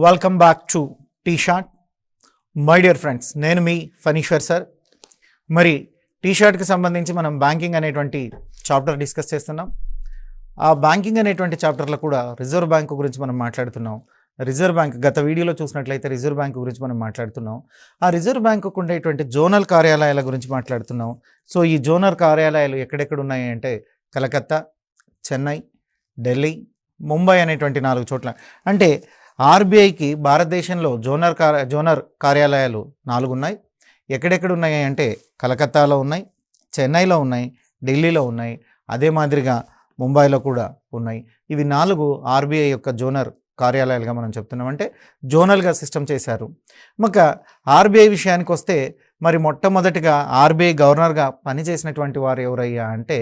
Welcome back to T short. My dear friends, నేను మీ Phaneeshwar sir. మరి టీ షార్ట్కి సంబంధించి మనం బ్యాంకింగ్ అనేటువంటి చాప్టర్ డిస్కస్ చేస్తున్నాం. ఆ బ్యాంకింగ్ అనేటువంటి చాప్టర్లో కూడా రిజర్వ్ బ్యాంకు గురించి మనం మాట్లాడుతున్నాం. రిజర్వ్ బ్యాంక్ గత వీడియోలో చూసినట్లయితే రిజర్వ్ బ్యాంకు గురించి మనం మాట్లాడుతున్నాం. ఆ రిజర్వ్ బ్యాంకుకు ఉండేటువంటి జోనల్ కార్యాలయాల గురించి మాట్లాడుతున్నాం. సో ఈ జోనల్ కార్యాలయాలు ఎక్కడెక్కడ ఉన్నాయి అంటే కలకత్తా, చెన్నై, ఢిల్లీ, ముంబై అనేటువంటి 4 చోట్ల. అంటే ఆర్బీఐకి భారతదేశంలో జోనర్ కార్యాలయాలు 4 ఉన్నాయి. ఎక్కడెక్కడ ఉన్నాయి అంటే కలకత్తాలో ఉన్నాయి, చెన్నైలో ఉన్నాయి, ఢిల్లీలో ఉన్నాయి, అదే మాదిరిగా ముంబైలో కూడా ఉన్నాయి. ఇవి 4 ఆర్బీఐ యొక్క జోనర్ కార్యాలయాలుగా మనం చెప్తున్నాం. అంటే జోనల్గా సిస్టమ్ చేశారు. ఇక ఆర్బీఐ విషయానికి వస్తే మరి మొట్టమొదటిగా ఆర్బీఐ గవర్నర్గా పనిచేసినటువంటి వారు ఎవరయ్యా అంటే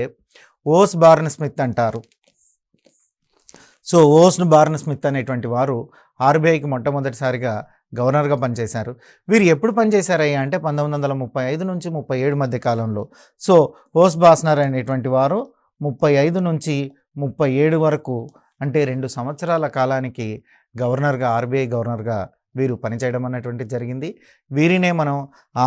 ఓస్ బార్న్ స్మిత్ అంటారు. సో ఓస్ను బార్న్ స్మిత్ అనేటువంటి వారు ఆర్బీఐకి మొట్టమొదటిసారిగా గవర్నర్గా పనిచేశారు. వీరు ఎప్పుడు పనిచేశారయ్యా అంటే 1935 నుంచి 37 మధ్య కాలంలో. సో ఓస్ బార్నర్ అనేటువంటి వారు 35 నుంచి 37 వరకు, అంటే 2 సంవత్సరాల కాలానికి గవర్నర్గా, ఆర్బీఐ గవర్నర్గా వీరు పనిచేయడం అనేటువంటి జరిగింది. వీరినే మనం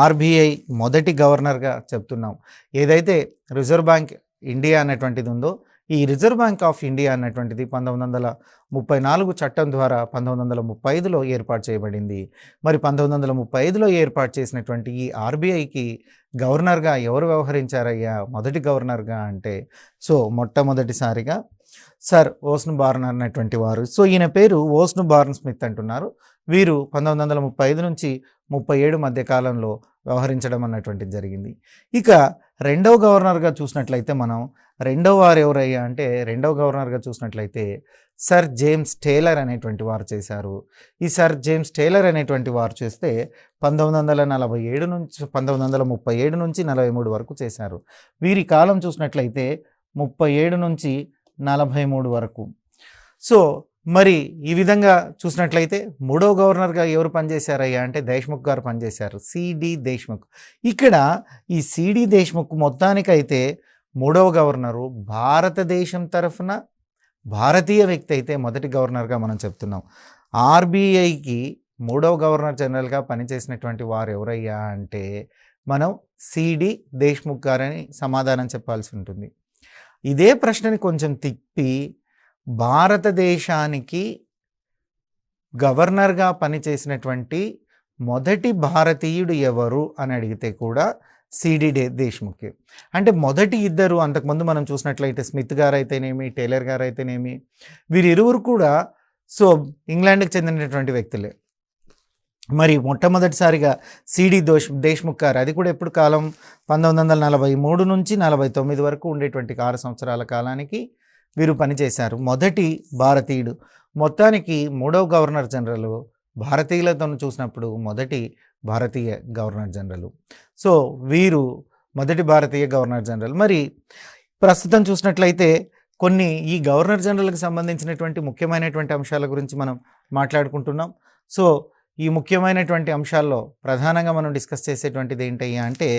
ఆర్బీఐ మొదటి గవర్నర్గా చెప్తున్నాం. ఏదైతే రిజర్వ్ బ్యాంక్ ఇండియా అనేటువంటిది ఉందో, ఈ రిజర్వ్ బ్యాంక్ ఆఫ్ ఇండియా అన్నటువంటిది 1934 చట్టం ద్వారా 1935లో ఏర్పాటు చేయబడింది. మరి 1935లో ఏర్పాటు చేసినటువంటి ఈ ఆర్బీఐకి గవర్నర్గా ఎవరు వ్యవహరించారయ్యా మొదటి గవర్నర్గా అంటే సో మొట్టమొదటిసారిగా సర్ ఓస్ను బార్న్ అన్నటువంటి వారు. సో ఈయన పేరు ఓస్ను బార్న్ స్మిత్ అంటున్నారు. వీరు 1935 నుంచి 37 మధ్య కాలంలో వ్యవహరించడం అన్నటువంటిది జరిగింది. ఇక రెండవ గవర్నర్గా చూసినట్లయితే మనం రెండవ వారు ఎవరయ్యా అంటే రెండవ గవర్నర్గా చూసినట్లయితే సర్ జేమ్స్ టేలర్ అనేటువంటి వారు చేశారు. ఈ సర్ జేమ్స్ టేలర్ అనేటువంటి వారు చేస్తే 1937 నుంచి 1937 నుంచి 43 వరకు చేశారు. వీరి కాలం చూసినట్లయితే 37 నుంచి 43 వరకు. సో మరి ఈ విధంగా చూసినట్లయితే మూడవ గవర్నర్గా ఎవరు పనిచేశారయ్యా అంటే దేశ్ముఖ్ గారు పనిచేశారు. సిడి దేశ్ముఖ్. ఇక్కడ ఈ సిడి దేశ్ముఖ్ మొత్తానికైతే మూడవ గవర్నరు భారతదేశం తరఫున భారతీయ వ్యక్తి అయితే మొదటి గవర్నర్గా మనం చెప్తున్నాం. ఆర్బీఐకి మూడవ గవర్నర్ జనరల్గా పనిచేసినటువంటి వారు ఎవరయ్యా అంటే మనం సిడి దేశ్ముఖ్ గారని సమాధానం చెప్పాల్సి ఉంటుంది. ఇదే ప్రశ్నని కొంచెం తిప్పి భారతదేశానికి గవర్నర్గా పనిచేసినటువంటి మొదటి భారతీయుడు ఎవరు అని అడిగితే కూడా సిడి దేశ్ముఖ్. అంటే మొదటి ఇద్దరు, అంతకుముందు మనం చూసినట్లయితే స్మిత్ గారు అయితేనేమి, టేలర్ గారు అయితేనేమి, వీరిరువురు కూడా సో ఇంగ్లాండ్కి చెందినటువంటి వ్యక్తులే. మరి మొట్టమొదటిసారిగా సిడి దేశ్ముఖ్ గారు, అది కూడా ఎప్పుడు కాలం 1943 నుంచి 49 వరకు ఉండేటువంటి 6 సంవత్సరాల కాలానికి వీరు పనిచేశారు. మొదటి భారతీయుడు. మొత్తానికి మూడవ గవర్నర్ జనరల్ భారతీయులతో చూసినప్పుడు మొదటి భారతీయ గవర్నర్ జనరల్. సో వీరు మొదటి భారతీయ గవర్నర్ జనరల్. మరి ప్రస్తుతం చూసినట్లయితే కొన్ని ఈ గవర్నర్ జనరల్కి సంబంధించినటువంటి ముఖ్యమైనటువంటి అంశాల గురించి మనం మాట్లాడుకుంటున్నాం. సో ఈ ముఖ్యమైనటువంటి అంశాల్లో ప్రధానంగా మనం డిస్కస్ చేసేటువంటిది ఏంటయ్యా అంటే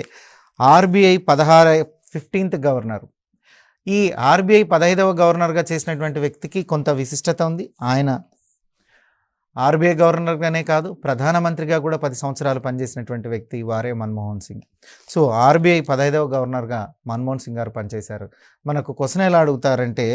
ఆర్బీఐ 15th గవర్నర్. ఈ ఆర్బీఐ 15వ గవర్నర్గా చేసినటువంటి వ్యక్తికి కొంత విశిష్టత ఉంది. ఆయన ఆర్బీఐ గవర్నర్గానే కాదు, ప్రధానమంత్రిగా కూడా 10 సంవత్సరాలు పనిచేసినటువంటి వ్యక్తి వారే మన్మోహన్ సింగ్. సో ఆర్బీఐ 15వ గవర్నర్గా మన్మోహన్ సింగ్ గారు పనిచేశారు. మనకు క్వశ్చన్ ఎలా అడుగుతారంటే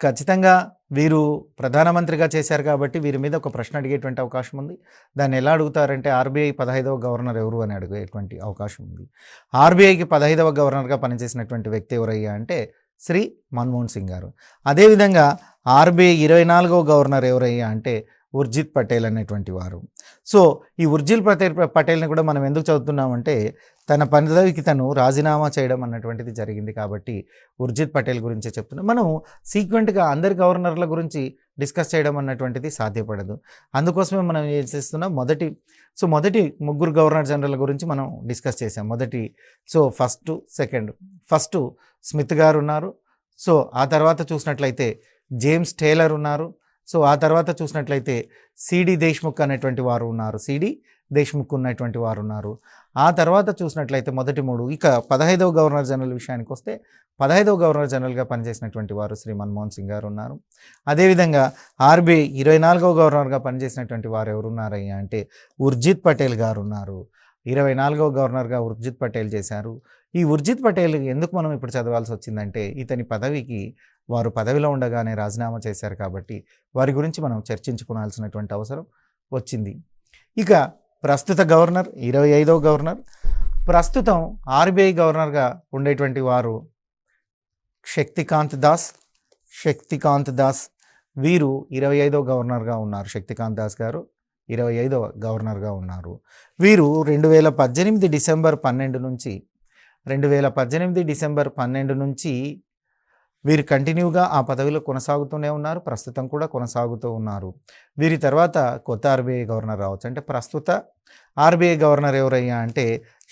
ఖచ్చితంగా వీరు ప్రధానమంత్రిగా చేశారు కాబట్టి వీరి మీద ఒక ప్రశ్న అడిగేటువంటి అవకాశం ఉంది. దాన్ని ఎలా అడుగుతారంటే ఆర్బీఐ 15వ గవర్నర్ ఎవరు అని అడిగేటువంటి అవకాశం ఉంది. ఆర్బీఐకి 15వ గవర్నర్గా పనిచేసినటువంటి వ్యక్తి ఎవరయ్యా అంటే శ్రీ మన్మోహన్ సింగ్ గారు. అదేవిధంగా ఆర్బీఐ 24వ గవర్నర్ ఎవరయ్యా అంటే ఉర్జిత్ పటేల్ అనేటువంటి వారు. సో ఈ ఉర్జిత్ పటేల్ని కూడా మనం ఎందుకు చదువుతున్నామంటే తన పదవికి తను రాజీనామా చేయడం అన్నటువంటిది జరిగింది కాబట్టి ఉర్జిత్ పటేల్ గురించే చెప్తున్నాం. మనం సీక్వెంట్గా అందరి గవర్నర్ల గురించి డిస్కస్ చేయడం అన్నటువంటిది సాధ్యపడదు. అందుకోసమే మనం ఏం చేస్తున్నాం, మొదటి ముగ్గురు గవర్నర్ జనరల్ గురించి మనం డిస్కస్ చేసాం. ఫస్ట్ స్మిత్ గారు ఉన్నారు. సో ఆ తర్వాత చూసినట్లయితే జేమ్స్ టేలర్ ఉన్నారు. సో ఆ తర్వాత చూసినట్లయితే సిడి దేశ్ముఖ్ అనేటువంటి వారు ఉన్నారు. సిడి దేశ్ముఖ్ ఉన్నటువంటి వారు ఉన్నారు. ఆ తర్వాత చూసినట్లయితే మొదటి 3 ఇక 15వ గవర్నర్ జనరల్ విషయానికి వస్తే 15వ గవర్నర్ జనరల్గా పనిచేసినటువంటి వారు శ్రీ మన్మోహన్ సింగ్ గారు ఉన్నారు. అదేవిధంగా ఆర్బీఐ 24వ గవర్నర్గా పనిచేసినటువంటి వారు ఎవరున్నారయ్యా అంటే ఉర్జిత్ పటేల్ గారు ఉన్నారు. 24వ గవర్నర్గా ఉర్జిత్ పటేల్ చేశారు. ఈ ఉర్జిత్ పటేల్ ఎందుకు మనం ఇప్పుడు చదవాల్సి వచ్చిందంటే ఇతని పదవికి వారు పదవిలో ఉండగానే రాజీనామా చేశారు కాబట్టి వారి గురించి మనం చర్చించుకోవాల్సినటువంటి అవసరం వచ్చింది. ఇక ప్రస్తుత గవర్నర్ 25వ గవర్నర్, ప్రస్తుతం ఆర్బీఐ గవర్నర్గా ఉండేటువంటి వారు శక్తికాంత్ దాస్ వీరు 25వ గవర్నర్గా ఉన్నారు. శక్తికాంత్ దాస్ గారు 25వ గవర్నర్గా ఉన్నారు. వీరు 2018 డిసెంబర్ 12 నుంచి వీరు కంటిన్యూగా ఆ పదవిలో కొనసాగుతూనే ఉన్నారు. ప్రస్తుతం కూడా కొనసాగుతూ ఉన్నారు. వీరి తర్వాత కొత్త ఆర్బీఐ గవర్నర్ రావచ్చు. అంటే ప్రస్తుత ఆర్బీఐ గవర్నర్ ఎవరయ్యా అంటే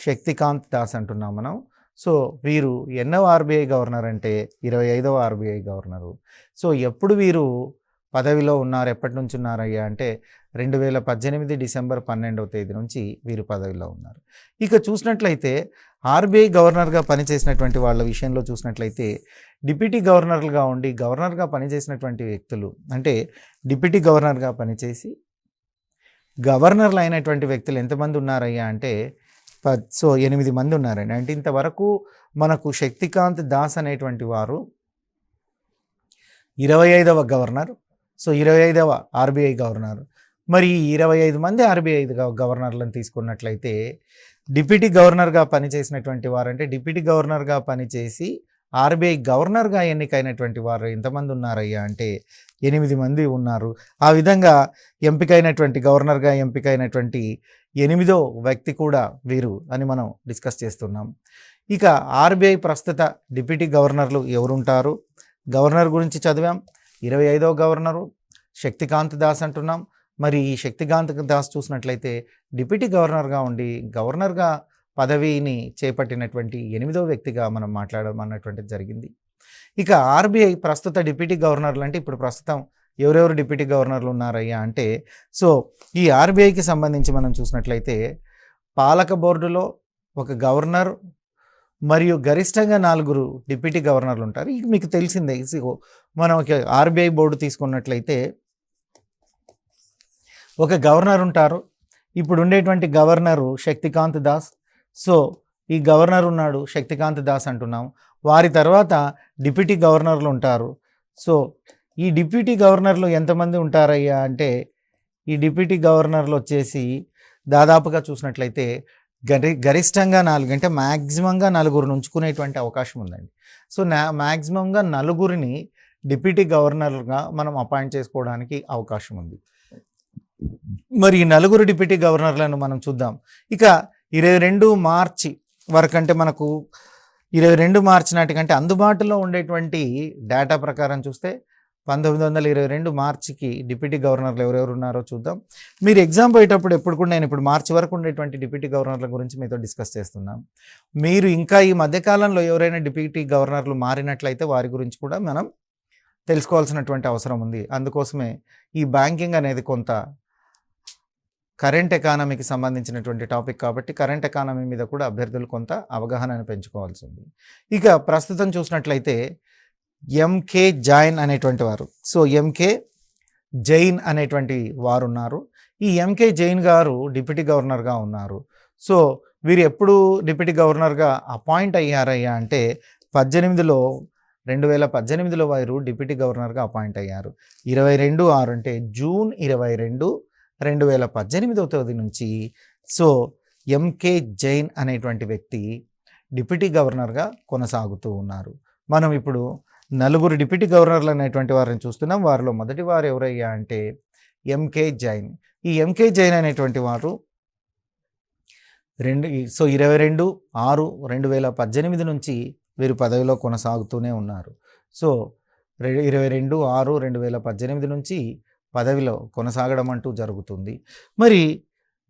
శక్తికాంత్ దాస్ అంటున్నాం మనం. సో వీరు ఎన్నవ ఆర్బీఐ గవర్నర్ అంటే 25వ ఆర్బీఐ గవర్నరు. సో ఎప్పుడు వీరు పదవిలో ఉన్నారు, ఎప్పటి నుంచి ఉన్నారయ్యా అంటే 2018 డిసెంబర్ 12వ తేదీ నుంచి వీరు పదవిలో ఉన్నారు. ఇక చూసినట్లయితే ఆర్బీఐ గవర్నర్గా పనిచేసినటువంటి వాళ్ళ విషయంలో చూసినట్లయితే డిప్యూటీ గవర్నర్లుగా ఉండి గవర్నర్గా పనిచేసినటువంటి వ్యక్తులు, అంటే డిప్యూటీ గవర్నర్గా పనిచేసి గవర్నర్లు అయినటువంటి వ్యక్తులు ఎంతమంది ఉన్నారయ్యా అంటే 8 మంది ఉన్నారండి. అంటే ఇంతవరకు మనకు శక్తికాంత్ దాస్ అనేటువంటి వారు 25వ గవర్నర్. సో 25వ ఆర్బీఐ గవర్నర్. మరి 25 మంది ఆర్బీఐ గవర్నర్లను తీసుకున్నట్లయితే డిప్యూటీ గవర్నర్గా పనిచేసినటువంటి వారు, అంటే డిప్యూటీ గవర్నర్గా పనిచేసి ఆర్బీఐ గవర్నర్గా ఎన్నికైనటువంటి వారు ఎంతమంది ఉన్నారయ్యా అంటే 8 మంది ఉన్నారు. ఆ విధంగా గవర్నర్గా ఎంపికైనటువంటి 8వ వ్యక్తి కూడా వీరు అని మనం డిస్కస్ చేస్తున్నాం. ఇక ఆర్బీఐ ప్రస్తుత డిప్యూటీ గవర్నర్లు ఎవరుంటారు? గవర్నర్ గురించి చదివాం. 25వ గవర్నరు శక్తికాంత్ దాస్ అంటున్నాం. మరి ఈ శక్తికాంత్ దాస్ చూసినట్లయితే డిప్యూటీ గవర్నర్గా ఉండి గవర్నర్గా పదవిని చేపట్టినటువంటి 8వ వ్యక్తిగా మనం మాట్లాడమన్నటువంటిది జరిగింది. ఇక ఆర్బీఐ ప్రస్తుత డిప్యూటీ గవర్నర్లు అంటే ఇప్పుడు ప్రస్తుతం ఎవరెవరు డిప్యూటీ గవర్నర్లు ఉన్నారయ్యా అంటే సో ఈ ఆర్బీఐకి సంబంధించి మనం చూసినట్లయితే పాలక బోర్డులో ఒక గవర్నర్ మరియు గరిష్టంగా 4 డిప్యూటీ గవర్నర్లు ఉంటారు. ఇది మీకు తెలిసిందే. మనం ఆర్బీఐ బోర్డు తీసుకున్నట్లయితే ఒక గవర్నర్ ఉంటారు. ఇప్పుడు ఉండేటువంటి గవర్నరు శక్తికాంత్ దాస్. సో ఈ గవర్నర్ ఉన్నాడు, శక్తికాంత్ దాస్ అంటున్నాం. వారి తర్వాత డిప్యూటీ గవర్నర్లు ఉంటారు. సో ఈ డిప్యూటీ గవర్నర్లు ఎంతమంది ఉంటారయ్యా అంటే ఈ డిప్యూటీ గవర్నర్లు వచ్చేసి దాదాపుగా చూసినట్లయితే గరిష్టంగా 4, అంటే మ్యాక్సిమంగా 4 ఉంచుకునేటువంటి అవకాశం ఉందండి. సో మ్యాక్సిమంగా 4 డిప్యూటీ గవర్నర్గా మనం అపాయింట్ చేసుకోవడానికి అవకాశం ఉంది. మరి ఈ 4 డిప్యూటీ గవర్నర్లను మనం చూద్దాం. ఇక 22 మార్చి వరకు, అంటే మనకు 22 మార్చి నాటికంటే అందుబాటులో ఉండేటువంటి డేటా ప్రకారం చూస్తే 1922 మార్చికి డిప్యూటీ గవర్నర్లు ఎవరెవరు ఉన్నారో చూద్దాం. మీరు ఎగ్జామ్ పోయేటప్పుడు ఎప్పుడు కూడా నేను ఇప్పుడు మార్చి వరకు ఉండేటువంటి డిప్యూటీ గవర్నర్ల గురించి మీతో డిస్కస్ చేస్తున్నాం. మీరు ఇంకా ఈ మధ్యకాలంలో ఎవరైనా డిప్యూటీ గవర్నర్లు మారినట్లయితే వారి గురించి కూడా మనం తెలుసుకోవాల్సినటువంటి అవసరం ఉంది. అందుకోసమే ఈ బ్యాంకింగ్ అనేది కొంత కరెంట్ ఎకానమీకి సంబంధించినటువంటి టాపిక్ కాబట్టి కరెంట్ ఎకానమీ మీద కూడా అభ్యర్థులు కొంత అవగాహనను పెంచుకోవాల్సి ఉంది. ఇక ప్రస్తుతం చూసినట్లయితే ఎంకే జైన్ అనేటువంటి వారు, సో ఎంకే జైన్ అనేటువంటి వారు ఉన్నారు. ఈ ఎంకే జైన్ గారు డిప్యూటీ గవర్నర్గా ఉన్నారు. సో వీరు ఎప్పుడు డిప్యూటీ గవర్నర్గా అపాయింట్ అయ్యారయ్యా అంటే 2018లో వారు డిప్యూటీ గవర్నర్గా అపాయింట్ అయ్యారు. 22/6 అంటే జూన్ 22, 2018వ తేదీ నుంచి సో ఎంకే జైన్ అనేటువంటి వ్యక్తి డిప్యూటీ గవర్నర్గా కొనసాగుతూ ఉన్నారు. మనం ఇప్పుడు 4 డిప్యూటీ గవర్నర్లు అనేటువంటి వారిని చూస్తున్నాం. వారిలో మొదటి వారు ఎవరయ్యా అంటే ఎంకే జైన్. ఈ ఎంకే జైన్ అనేటువంటి వారు 22/6/2018 నుంచి వీరు పదవిలో కొనసాగుతూనే ఉన్నారు. సో 22/6/2018 నుంచి పదవిలో కొనసాగడం అంటూ జరుగుతుంది. మరి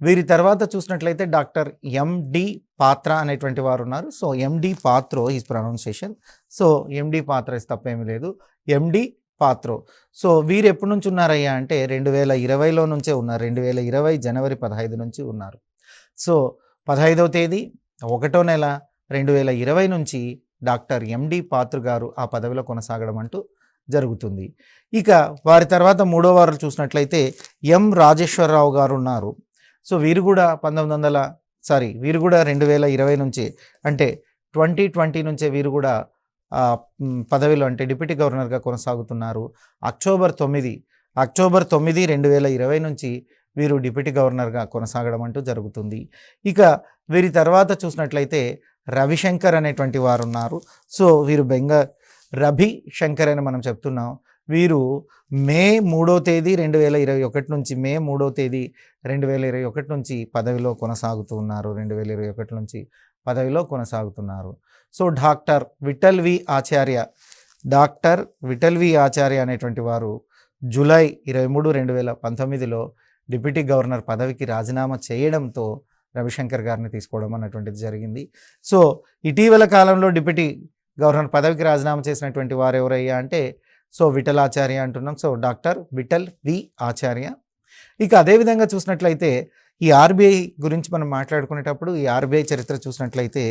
వీరి తర్వాత చూసినట్లయితే డాక్టర్ ఎండి పాత్ర అనేటువంటి వారు ఉన్నారు. సో ఎండి పాత్రో హిస్ ప్రొనౌన్సియేషన్. సో ఎండి పాత్ర తప్పేమీ లేదు, ఎండి పాత్రో. సో వీరు ఎప్పటి నుంచి ఉన్నారయ్యా అంటే 2020లో నుంచే ఉన్నారు. 2020 జనవరి 15 నుంచి ఉన్నారు. సో 15వ తేదీ 1వ నెల 2020 నుంచి డాక్టర్ ఎండి పాత్రు గారు ఆ పదవిలో కొనసాగడం అంటూ జరుగుతుంది. ఇక వారి తర్వాత మూడో వారు చూసినట్లయితే ఎం రాజేశ్వరరావు గారు ఉన్నారు. సో వీరు కూడా 2020 నుంచి అంటే 2020 నుంచే వీరు కూడా పదవిలో అంటే డిప్యూటీ గవర్నర్గా కొనసాగుతున్నారు. అక్టోబర్ 9, 2020 నుంచి వీరు డిప్యూటీ గవర్నర్గా కొనసాగడం అంటూ జరుగుతుంది. ఇక వీరి తర్వాత చూసినట్లయితే రవిశంకర్ అనేటువంటి వారు ఉన్నారు. సో వీరు రవి శంకర్ అని మనం చెప్తున్నాం. వీరు మే 3వ తేదీ 2021 నుంచి మే 3వ తేదీ 2021 నుంచి పదవిలో కొనసాగుతూ ఉన్నారు. 2021 నుంచి పదవిలో కొనసాగుతున్నారు. సో డాక్టర్ విఠల్ వి ఆచార్య అనేటువంటి వారు జూలై 23, 2019లో డిప్యూటీ గవర్నర్ పదవికి రాజీనామా చేయడంతో రవిశంకర్ గారిని తీసుకోవడం అన్నటువంటిది జరిగింది. సో ఇటీవల కాలంలో డిప్యూటీ గవర్నర్ పదవికి రాజీనామా చేసినటువంటి వారు ఎవరయ్యా అంటే సో విఠల్ ఆచార్య అంటున్నాం. సో డాక్టర్ విఠల్ వి ఆచార్య. ఇక అదేవిధంగా చూసినట్లయితే ఈ ఆర్బీఐ గురించి మనం మాట్లాడుకునేటప్పుడు ఈ ఆర్బీఐ చరిత్ర చూసినట్లయితే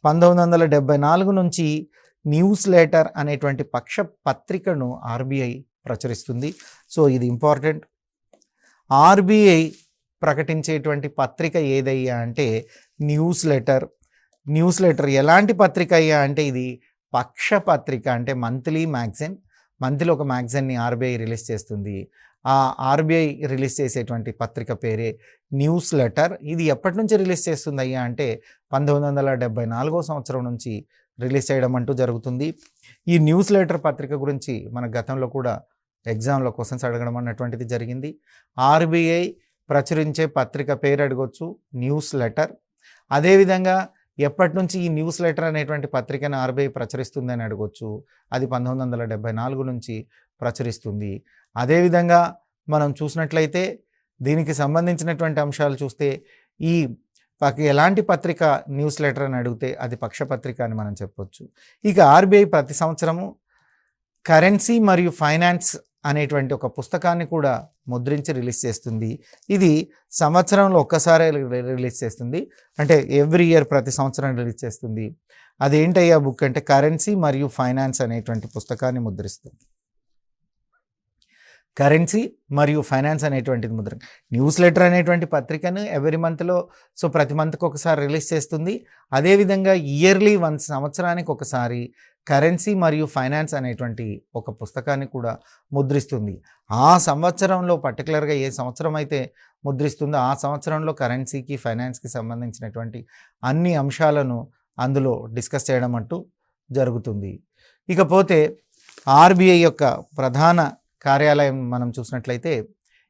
1974 నుంచి న్యూస్ లెటర్ అనేటువంటి పక్ష పత్రికను ఆర్బీఐ ప్రచురిస్తుంది. సో ఇది ఇంపార్టెంట్. ఆర్బీఐ ప్రకటించేటువంటి పత్రిక ఏదయ్యా అంటే న్యూస్ లెటర్. ఎలాంటి పత్రిక అయ్యా అంటే ఇది పక్ష పత్రిక, అంటే మంత్లీ ఒక మ్యాగజైన్ని ఆర్బీఐ రిలీజ్ చేస్తుంది. ఆ ఆర్బీఐ రిలీజ్ చేసేటువంటి పత్రిక పేరే న్యూస్ లెటర్. ఇది ఎప్పటి నుంచి రిలీజ్ చేస్తుంది అయ్యా అంటే 1974 సంవత్సరం నుంచి రిలీజ్ చేయడం అంటూ జరుగుతుంది. ఈ న్యూస్ లెటర్ పత్రిక గురించి మన గతంలో కూడా ఎగ్జామ్లో క్వశ్చన్స్ అడగడం అన్నటువంటిది జరిగింది. ఆర్బీఐ ప్రచురించే పత్రిక పేరు అడగొచ్చు, న్యూస్ లెటర్. అదేవిధంగా ఎప్పటి నుంచి ఈ న్యూస్ లెటర్ అనేటువంటి పత్రికను ఆర్బీఐ ప్రచురిస్తుందని అడగొచ్చు. అది 1974 నుంచి ప్రచురిస్తుంది. అదేవిధంగా మనం చూసినట్లయితే దీనికి సంబంధించినటువంటి అంశాలు చూస్తే ఈ ఎలాంటి పత్రిక న్యూస్ లెటర్ అని అడిగితే అది పక్షపత్రిక అని మనం చెప్పొచ్చు. ఇక ఆర్బీఐ ప్రతి సంవత్సరము కరెన్సీ మరియు ఫైనాన్స్ అనేటువంటి ఒక పుస్తకాన్ని కూడా ముద్రించి రిలీజ్ చేస్తుంది. ఇది సంవత్సరంలో ఒక్కసారి రిలీజ్ చేస్తుంది, అంటే ఎవ్రీ ఇయర్ ప్రతి సంవత్సరం రిలీజ్ చేస్తుంది. అదేంటయ్యా బుక్ అంటే కరెన్సీ మరియు ఫైనాన్స్ అనేటువంటి పుస్తకాన్ని ముద్రిస్తుంది. కరెన్సీ మరియు ఫైనాన్స్ అనేటువంటిది ముద్ర. న్యూస్ లెటర్ అనేటువంటి పత్రికను ఎవ్రీ మంత్లో సో ప్రతి మంత్కి ఒకసారి రిలీజ్ చేస్తుంది. అదేవిధంగా ఇయర్లీ వన్స్ సంవత్సరానికి ఒకసారి కరెన్సీ మరియు ఫైనాన్స్ అనేటువంటి ఒక పుస్తకాన్ని కూడా ముద్రిస్తుంది. ఆ సంవత్సరంలో పర్టికులర్గా ఏ సంవత్సరం అయితే ముద్రిస్తుందో ఆ సంవత్సరంలో కరెన్సీకి ఫైనాన్స్కి సంబంధించినటువంటి అన్ని అంశాలను అందులో డిస్కస్ చేయడం అంటూ జరుగుతుంది. ఇకపోతే ఆర్బీఐ యొక్క ప్రధాన కార్యాలయం మనం చూసినట్లయితే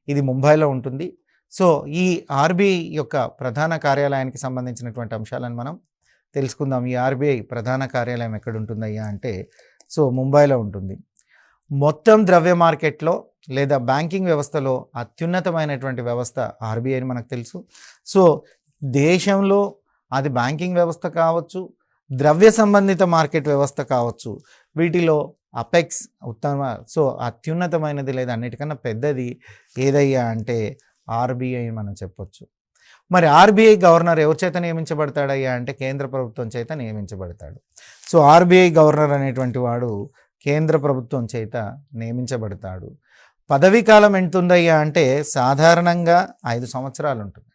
ఇది ముంబైలో ఉంటుంది. సో ఈ ఆర్బీఐ యొక్క ప్రధాన కార్యాలయానికి సంబంధించినటువంటి అంశాలను మనం తెలుసుకుందాం. ఈ ఆర్బీఐ ప్రధాన కార్యాలయం ఎక్కడ ఉంటుందయ్యా అంటే సో ముంబైలో ఉంటుంది. మొత్తం ద్రవ్య మార్కెట్లో లేదా బ్యాంకింగ్ వ్యవస్థలో అత్యున్నతమైనటువంటి వ్యవస్థ ఆర్బీఐ అని మనకు తెలుసు. సో దేశంలో అది బ్యాంకింగ్ వ్యవస్థ కావచ్చు, ద్రవ్య సంబంధిత మార్కెట్ వ్యవస్థ కావచ్చు, వీటిలో అపెక్స్ సో అత్యున్నతమైనది లేదా అన్నిటికన్నా పెద్దది ఏదయ్యా అంటే ఆర్బీఐ మనం చెప్పొచ్చు. మరి ఆర్బీఐ గవర్నర్ ఎవరి చేత నియమించబడతాడయ్యా అంటే కేంద్ర ప్రభుత్వం చేత నియమించబడతాడు. సో ఆర్బీఐ గవర్నర్ అనేటువంటి వాడు కేంద్ర ప్రభుత్వం చేత నియమించబడతాడు. పదవీ కాలం ఎంత ఉందయ్యా అంటే సాధారణంగా 5 సంవత్సరాలు ఉంటుంది.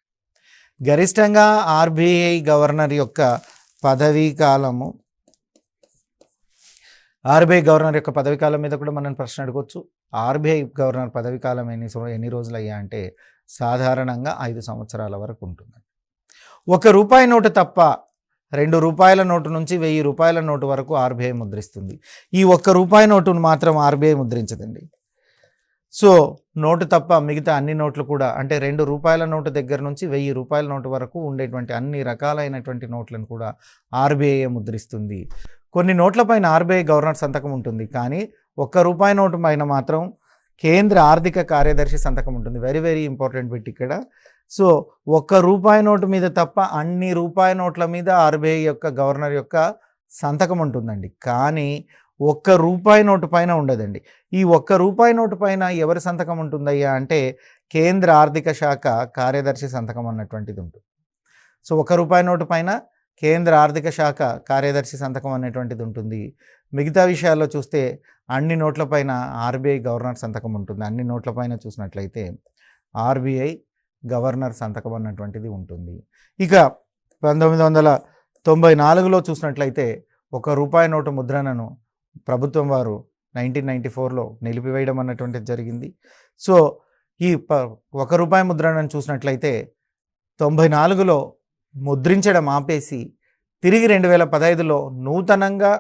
గరిష్టంగా ఆర్బీఐ గవర్నర్ యొక్క పదవీ కాలము ఆర్బీఐ గవర్నర్ యొక్క పదవీ కాలం మీద కూడా మనం ప్రశ్న అడగవచ్చు. ఆర్బీఐ గవర్నర్ పదవీ కాలం ఎన్ని రోజులు అయ్యా అంటే సాధారణంగా 5 సంవత్సరాల వరకు ఉంటుంది. 1 రూపాయి నోటు తప్ప 2 రూపాయల నోటు నుంచి 1000 రూపాయల నోటు వరకు ఆర్బీఐ ముద్రిస్తుంది. ఈ 1 రూపాయి నోటును మాత్రం ఆర్బీఐ ముద్రించదండి. సో నోటు తప్ప మిగతా అన్ని నోట్లు కూడా అంటే 2 రూపాయల నోటు దగ్గర నుంచి 1000 రూపాయల నోటు వరకు ఉండేటువంటి అన్ని రకాలైనటువంటి నోట్లను కూడా ఆర్బీఐ ముద్రిస్తుంది. కొన్ని నోట్లపైన ఆర్బీఐ గవర్నర్ సంతకం ఉంటుంది, కానీ 1 రూపాయి నోటు పైన మాత్రం కేంద్ర ఆర్థిక కార్యదర్శి సంతకం ఉంటుంది. వెరీ వెరీ ఇంపార్టెంట్ బిట్ ఇక్కడ. సో 1 రూపాయి నోటు మీద తప్ప అన్ని రూపాయి నోట్ల మీద ఆర్బీఐ యొక్క గవర్నర్ యొక్క సంతకం ఉంటుందండి. కానీ ఒక్క రూపాయి నోటు పైన ఉండదండి. ఈ ఒక్క రూపాయి నోటు పైన ఎవరి సంతకం ఉంటుందయ్యా అంటే కేంద్ర ఆర్థిక శాఖ కార్యదర్శి సంతకం అన్నటువంటిది ఉంటుంది. సో ఒక్క రూపాయి నోటు పైన కేంద్ర ఆర్థిక శాఖ కార్యదర్శి సంతకం అనేటువంటిది ఉంటుంది. మిగతా విషయాల్లో చూస్తే అన్ని నోట్లపైన ఆర్బీఐ గవర్నర్ సంతకం ఉంటుంది. అన్ని నోట్లపైన చూసినట్లయితే ఆర్బీఐ గవర్నర్ సంతకం అన్నటువంటిది ఉంటుంది. ఇక 1994లో చూసినట్లయితే ఒక రూపాయి నోటు ముద్రణను ప్రభుత్వం వారు 1994లో నిలిపివేయడం అన్నటువంటిది జరిగింది. సో ఈ ఒక రూపాయి ముద్రణను చూసినట్లయితే 94లో ముద్రించడం ఆపేసి తిరిగి 2015లో నూతనంగా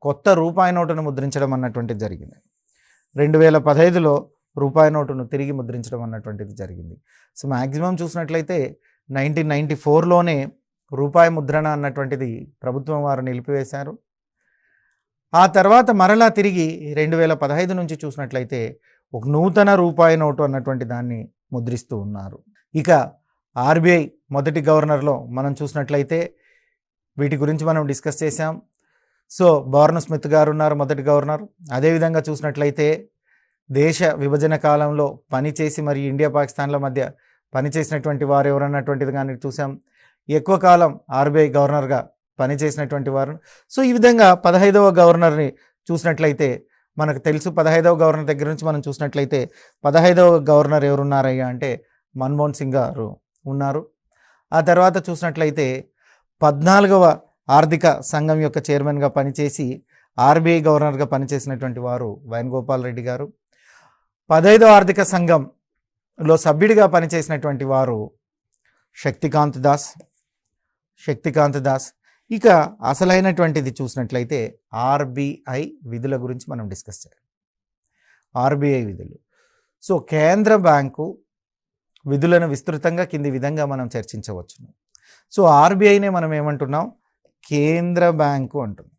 కొత్త రూపాయి నోటును ముద్రించడం అన్నటువంటిది జరిగింది. 2015లో రూపాయి నోటును తిరిగి ముద్రించడం అన్నటువంటిది జరిగింది. సో మ్యాక్సిమం చూసినట్లయితే 1994లోనే రూపాయి ముద్రణ అన్నటువంటిది ప్రభుత్వం వారు నిలిపివేశారు. ఆ తర్వాత మరలా తిరిగి 2015 నుంచి చూసినట్లయితే ఒక నూతన రూపాయి నోటు అన్నటువంటి దాన్ని ముద్రిస్తూ ఉన్నారు. ఇక ఆర్బీఐ మొదటి గవర్నర్లో మనం చూసినట్లయితే వీటి గురించి మనం డిస్కస్ చేసాం. సో బార్న్ స్మిత్ గారు ఉన్నారు మొదటి గవర్నర్. అదేవిధంగా చూసినట్లయితే దేశ విభజన కాలంలో పనిచేసి మరి ఇండియా పాకిస్తాన్ల మధ్య పనిచేసినటువంటి వారు ఎవరన్నటువంటిది కానీ చూసాం. ఎక్కువ కాలం ఆర్బీఐ గవర్నర్గా పనిచేసినటువంటి వారు. సో ఈ విధంగా 15వ గవర్నర్ని చూసినట్లయితే మనకు తెలుసు. 15వ గవర్నర్ దగ్గర నుంచి మనం చూసినట్లయితే 15వ గవర్నర్ ఎవరున్నారయ్యా అంటే మన్మోహన్ సింగ్ గారు ఉన్నారు. ఆ తర్వాత చూసినట్లయితే 14వ ఆర్థిక సంఘం యొక్క చైర్మన్గా పనిచేసి ఆర్బీఐ గవర్నర్గా పనిచేసినటువంటి వారు వేణుగోపాల్ రెడ్డి గారు. 15వ ఆర్థిక సంఘంలో సభ్యుడిగా పనిచేసినటువంటి వారు శక్తికాంత్ దాస్. ఇక అసలైనటువంటిది చూసినట్లయితే ఆర్బీఐ విధుల గురించి మనం డిస్కస్ చేయాలి. ఆర్బీఐ విధులు. సో కేంద్ర బ్యాంకు విధులను విస్తృతంగా కింది విధంగా మనం చర్చించవచ్చును. సో ఆర్బీఐనే మనం ఏమంటున్నాం? కేంద్ర బ్యాంకు అంటున్నాం.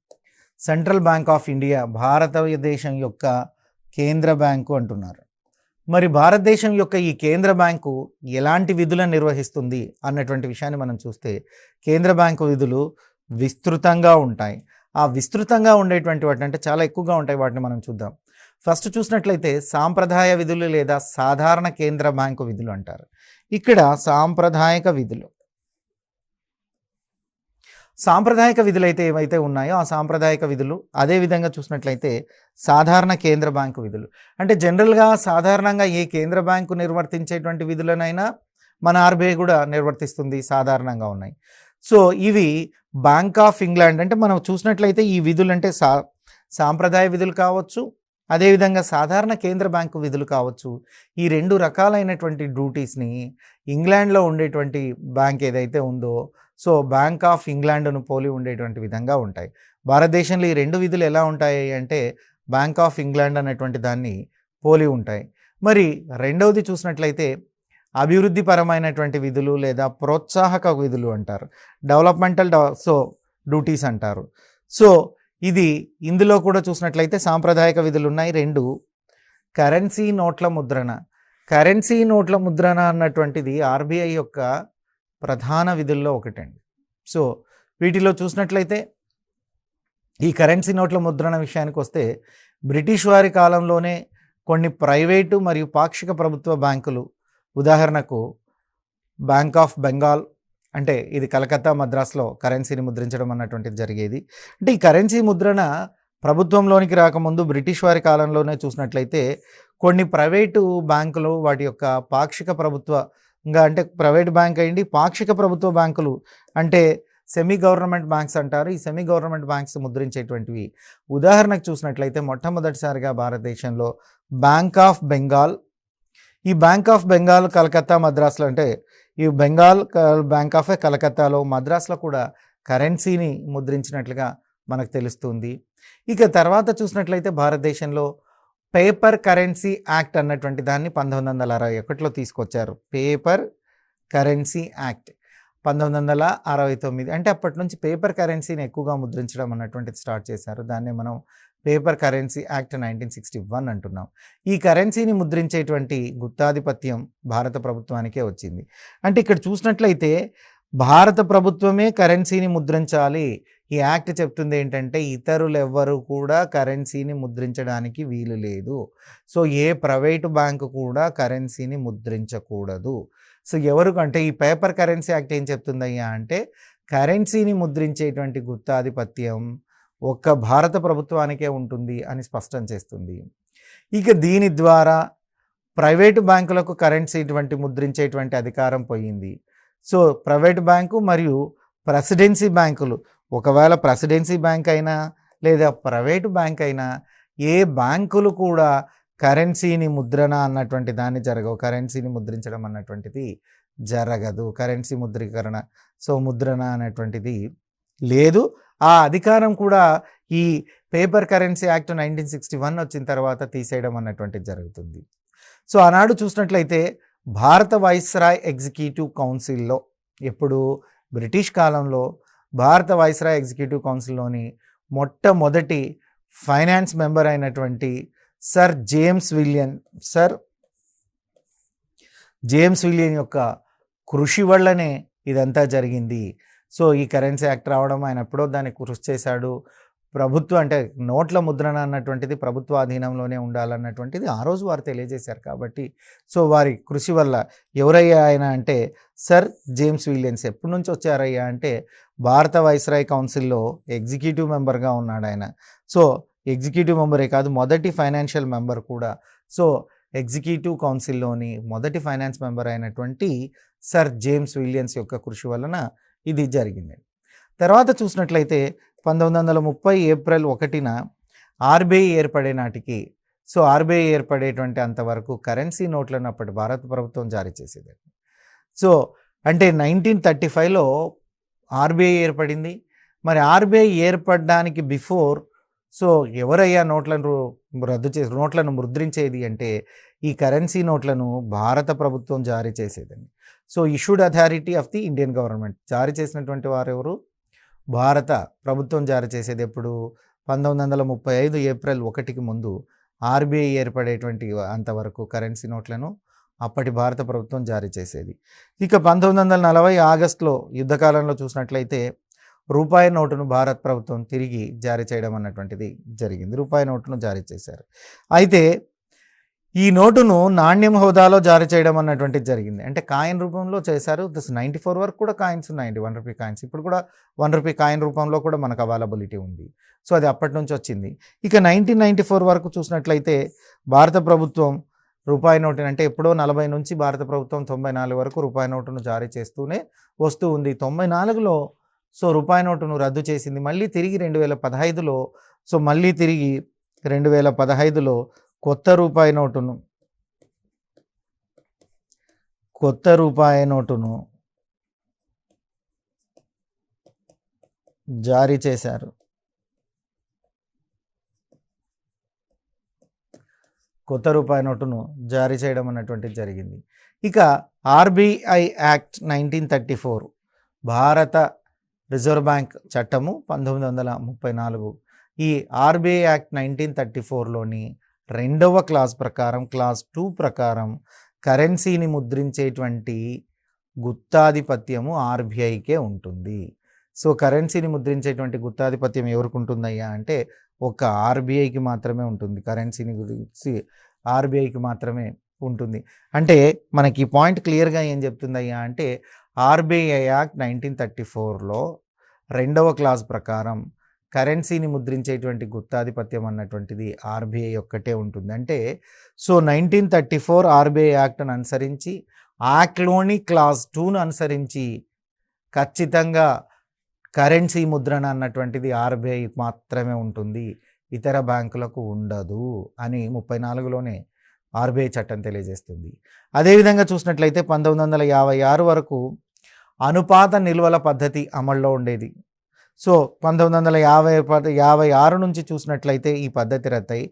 సెంట్రల్ బ్యాంక్ ఆఫ్ ఇండియా భారతదేశం యొక్క కేంద్ర బ్యాంకు అంటున్నారు. మరి భారతదేశం యొక్క ఈ కేంద్ర బ్యాంకు ఎలాంటి విధులను నిర్వహిస్తుంది అన్నటువంటి విషయాన్ని మనం చూస్తే కేంద్ర బ్యాంకు విధులు విస్తృతంగా ఉంటాయి. ఆ విస్తృతంగా ఉండేటువంటి వాటి అంటే చాలా ఎక్కువగా ఉంటాయి. వాటిని మనం చూద్దాం. ఫస్ట్ చూసినట్లయితే సాంప్రదాయ విధులు లేదా సాధారణ కేంద్ర బ్యాంకు విధులు అంటారు. ఇక్కడ సాంప్రదాయక విధులు అయితే ఏవైతే ఉన్నాయో ఆ సాంప్రదాయక విధులు, అదేవిధంగా చూసినట్లయితే సాధారణ కేంద్ర బ్యాంకు విధులు అంటే జనరల్గా సాధారణంగా ఏ కేంద్ర బ్యాంకు నిర్వర్తించేటువంటి విధులనైనా మన ఆర్బీఐ కూడా నిర్వర్తిస్తుంది, సాధారణంగా ఉన్నాయి. సో ఇవి బ్యాంక్ ఆఫ్ ఇంగ్లాండ్ అంటే మనం చూసినట్లయితే ఈ విధులు అంటే సాంప్రదాయ విధులు కావచ్చు, అదేవిధంగా సాధారణ కేంద్ర బ్యాంకు విధులు కావచ్చు. ఈ రెండు రకాలైనటువంటి డ్యూటీస్ని ఇంగ్లాండ్లో ఉండేటువంటి బ్యాంక్ ఏదైతే ఉందో సో బ్యాంక్ ఆఫ్ ఇంగ్లాండ్ను పోలి ఉండేటువంటి విధంగా ఉంటాయి. భారతదేశంలో ఈ రెండు విధులు ఎలా ఉంటాయి అంటే బ్యాంక్ ఆఫ్ ఇంగ్లాండ్ అనేటువంటి దాన్ని పోలి ఉంటాయి. మరి రెండవది చూసినట్లయితే అభివృద్ధి పరమైనటువంటి విధులు లేదా ప్రోత్సాహక విధులు అంటారు, డెవలప్మెంటల్ డ్యూటీస్ అంటారు. సో ఇది ఇందులో కూడా చూసినట్లయితే సాంప్రదాయక విధులు ఉన్నాయి రెండు. కరెన్సీ నోట్ల ముద్రణ అన్నటువంటిది ఆర్బీఐ యొక్క ప్రధాన విధుల్లో ఒకటండి. సో వీటిలో చూసినట్లయితే ఈ కరెన్సీ నోట్ల ముద్రణ విషయానికి వస్తే బ్రిటిష్ వారి కాలంలోనే కొన్ని ప్రైవేటు మరియు పాక్షిక ప్రభుత్వ బ్యాంకులు, ఉదాహరణకు బ్యాంక్ ఆఫ్ బెంగాల్ అంటే ఇది కలకత్తా మద్రాసులో కరెన్సీని ముద్రించడం అన్నటువంటిది జరిగేది. అంటే ఈ కరెన్సీ ముద్రణ ప్రభుత్వంలోనికి రాకముందు బ్రిటిష్ వారి కాలంలోనే చూసినట్లయితే కొన్ని ప్రైవేటు బ్యాంకులు వాటి యొక్క పాక్షిక ప్రభుత్వంగా అంటే ప్రైవేట్ బ్యాంక్ అయ్యింది, పాక్షిక ప్రభుత్వ బ్యాంకులు అంటే సెమీ గవర్నమెంట్ బ్యాంక్స్ అంటారు. ఈ సెమీ గవర్నమెంట్ బ్యాంక్స్ ముద్రించేటువంటివి ఉదాహరణకు చూసినట్లయితే మొట్టమొదటిసారిగా భారతదేశంలో బ్యాంక్ ఆఫ్ బెంగాల్, ఈ బ్యాంక్ ఆఫ్ బెంగాల్ కలకత్తా మద్రాసులో అంటే ఈ బెంగాల్ బ్యాంక్ ఆఫ్ కలకత్తాలో మద్రాసులో కూడా కరెన్సీని ముద్రించినట్లుగా మనకు తెలుస్తుంది. ఇక తర్వాత చూసినట్లయితే భారతదేశంలో పేపర్ కరెన్సీ యాక్ట్ అన్నటువంటి దాన్ని 1961లో తీసుకొచ్చారు. పేపర్ కరెన్సీ యాక్ట్ 1969 అంటే అప్పటి నుంచి పేపర్ కరెన్సీని ఎక్కువగా ముద్రించడం అన్నటువంటిది స్టార్ట్ చేశారు. దాన్ని మనం పేపర్ కరెన్సీ యాక్ట్ 1961 అంటున్నాం. ఈ కరెన్సీని ముద్రించేటువంటి గుత్తాధిపత్యం భారత ప్రభుత్వానికే వచ్చింది. అంటే ఇక్కడ చూసినట్లయితే భారత ప్రభుత్వమే కరెన్సీని ముద్రించాలి. ఈ యాక్ట్ చెప్తుంది ఏంటంటే ఇతరులు ఎవ్వరు కూడా కరెన్సీని ముద్రించడానికి వీలు లేదు. సో ఏ ప్రైవేటు బ్యాంకు కూడా కరెన్సీని ముద్రించకూడదు. సో ఎవరికంటే ఈ పేపర్ కరెన్సీ యాక్ట్ ఏం చెప్తుందయ్యా అంటే కరెన్సీని ముద్రించేటువంటి గుత్తాధిపత్యం ఒక్క భారత ప్రభుత్వానికే ఉంటుంది అని స్పష్టం చేస్తుంది. ఇక దీని ద్వారా ప్రైవేటు బ్యాంకులకు కరెన్సీ ముద్రించేటువంటి అధికారం పోయింది. సో ప్రైవేట్ బ్యాంకు మరియు ప్రెసిడెన్సీ బ్యాంకులు, ఒకవేళ ప్రెసిడెన్సీ బ్యాంక్ అయినా లేదా ప్రైవేటు బ్యాంక్ అయినా ఏ బ్యాంకులు కూడా కరెన్సీని ముద్రణ అన్నటువంటి దాన్ని జరగవు. కరెన్సీని ముద్రించడం అన్నటువంటిది జరగదు. కరెన్సీ ముద్రీకరణ, సో ముద్రణ అనేటువంటిది లేదు. ఆ అధికారం కూడా ఈ పేపర్ కరెన్సీ యాక్ట్ 1961 వచ్చిన తర్వాత తీసేయడం అన్నటువంటిది జరుగుతుంది. సో ఆనాడు చూసినట్లయితే భారత వైస్రాయ్ ఎగ్జిక్యూటివ్ కౌన్సిల్లో, ఎప్పుడు బ్రిటిష్ కాలంలో భారత వైస్రాయ్ ఎగ్జిక్యూటివ్ కౌన్సిల్లోని మొట్టమొదటి ఫైనాన్స్ మెంబర్ అయినటువంటి సర్ జేమ్స్ విలియన్ యొక్క కృషి వల్లనే ఇదంతా జరిగింది. సో ఈ కరెన్సీ యాక్ట్ రావడం, ఆయన ఎప్పుడో దాన్ని కృషి చేశాడు. ప్రభుత్వం అంటే నోట్ల ముద్రణ అన్నటువంటిది ప్రభుత్వ అధీనంలోనే ఉండాలన్నటువంటిది ఆ రోజు వారు తెలియజేశారు. కాబట్టి సో వారి కృషి వల్ల ఎవరయ్యా ఆయన అంటే సర్ జేమ్స్ విలియన్స్. ఎప్పటి నుంచి వచ్చారయ్యా అంటే భారత వైస్రాయ్ కౌన్సిల్లో ఎగ్జిక్యూటివ్ మెంబర్గా ఉన్నాడు ఆయన. సో ఎగ్జిక్యూటివ్ మెంబరే కాదు, మొదటి ఫైనాన్షియల్ మెంబర్ కూడా. సో ఎగ్జిక్యూటివ్ కౌన్సిల్లోని మొదటి ఫైనాన్స్ మెంబర్ అయినటువంటి సర్ జేమ్స్ విలియన్స్ యొక్క కృషి వలన ఇది జరిగింది. తర్వాత చూసినట్లయితే 1930 ఏప్రిల్ 1న ఆర్బీఐ ఏర్పడే నాటికి, సో ఆర్బీఐ ఏర్పడేటువంటి అంతవరకు కరెన్సీ నోట్లను అప్పటి భారత ప్రభుత్వం జారీ చేసేది. సో అంటే 1935లో ఆర్బీఐ ఏర్పడింది. మరి ఆర్బీఐ ఏర్పడడానికి బిఫోర్ సో ఎవరయ్యా నోట్లను ముద్రించేది అంటే ఈ కరెన్సీ నోట్లను భారత ప్రభుత్వం జారీ చేసేదండి. So issued authority of the Indian government, జారీ చేసినటువంటి వారు ఎవరు? భారత ప్రభుత్వం జారీ చేసేది. ఎప్పుడు? 1935 ఏప్రిల్ 1కి ముందు ఆర్బీఐ ఏర్పడేటువంటి అంతవరకు కరెన్సీ నోట్లను అప్పటి భారత ప్రభుత్వం జారీ చేసేది. ఇక 1940 ఆగస్టులో యుద్ధకాలంలో చూసినట్లయితే రూపాయి నోటును భారత ప్రభుత్వం తిరిగి జారీ చేయడం అన్నటువంటిది జరిగింది. రూపాయి నోటును జారీ చేశారు. అయితే ఈ నోటును నాణ్యం హోదాలో జారీ చేయడం అన్నటువంటిది జరిగింది. అంటే కాయిన్ రూపంలో చేశారు. 94 వరకు కూడా కాయిన్స్ ఉన్నాయండి, 1 రూపీ కాయిన్స్. ఇప్పుడు కూడా 1 రూపీ కాయిన్ రూపంలో కూడా మనకు అవైలబిలిటీ ఉంది. సో అది అప్పటి నుంచి వచ్చింది. ఇక 1994 వరకు చూసినట్లయితే భారత ప్రభుత్వం రూపాయి నోటుని, అంటే ఎప్పుడో 40 నుంచి భారత ప్రభుత్వం 94 వరకు రూపాయి నోటును జారీ చేస్తూనే వస్తూ ఉంది. 94లో సో రూపాయి నోటును రద్దు చేసింది. మళ్ళీ తిరిగి 2015లో, సో మళ్ళీ తిరిగి 2015లో కొత్త రూపాయి నోటును జారీ చేశారు. కొత్త రూపాయి నోటును జారీ చేయడం అన్నటువంటిది జరిగింది. ఇక ఆర్బీఐ యాక్ట్ 1934, భారత రిజర్వ్ బ్యాంక్ చట్టము 1934. ఈ ఆర్బీఐ యాక్ట్ 1934లోని 2వ క్లాస్ ప్రకారం, క్లాస్ 2 ప్రకారం కరెన్సీని ముద్రించేటువంటి గుత్తాధిపత్యము ఆర్బీఐకే ఉంటుంది. సో కరెన్సీని ముద్రించేటువంటి గుత్తాధిపత్యం ఎవరికి ఉంటుందయ్యా అంటే ఒక ఆర్బీఐకి మాత్రమే ఉంటుంది. కరెన్సీని గురించి ఆర్బీఐకి మాత్రమే ఉంటుంది. అంటే మనకి ఈ పాయింట్ క్లియర్గా ఏం చెప్తుందయ్యా అంటే ఆర్బీఐ యాక్ట్ 1934లో 2వ క్లాస్ ప్రకారం కరెన్సీని ముద్రించేటువంటి గుత్తాధిపత్యం అన్నటువంటిది ఆర్బీఐ ఒక్కటే ఉంటుంది. అంటే సో 1934 ఆర్బీఐ యాక్ట్ను అనుసరించి, యాక్ట్లోని క్లాస్ 2ను అనుసరించి ఖచ్చితంగా కరెన్సీ ముద్రణ అన్నటువంటిది ఆర్బీఐ మాత్రమే ఉంటుంది, ఇతర బ్యాంకులకు ఉండదు అని 34లోనే ఆర్బీఐ చట్టం తెలియజేస్తుంది. అదేవిధంగా చూసినట్లయితే 1956 వరకు అనుపాత నిల్వల పద్ధతి అమల్లో ఉండేది. సో 1956 నుంచి చూసినట్లయితే ఈ పద్ధతి రద్దయి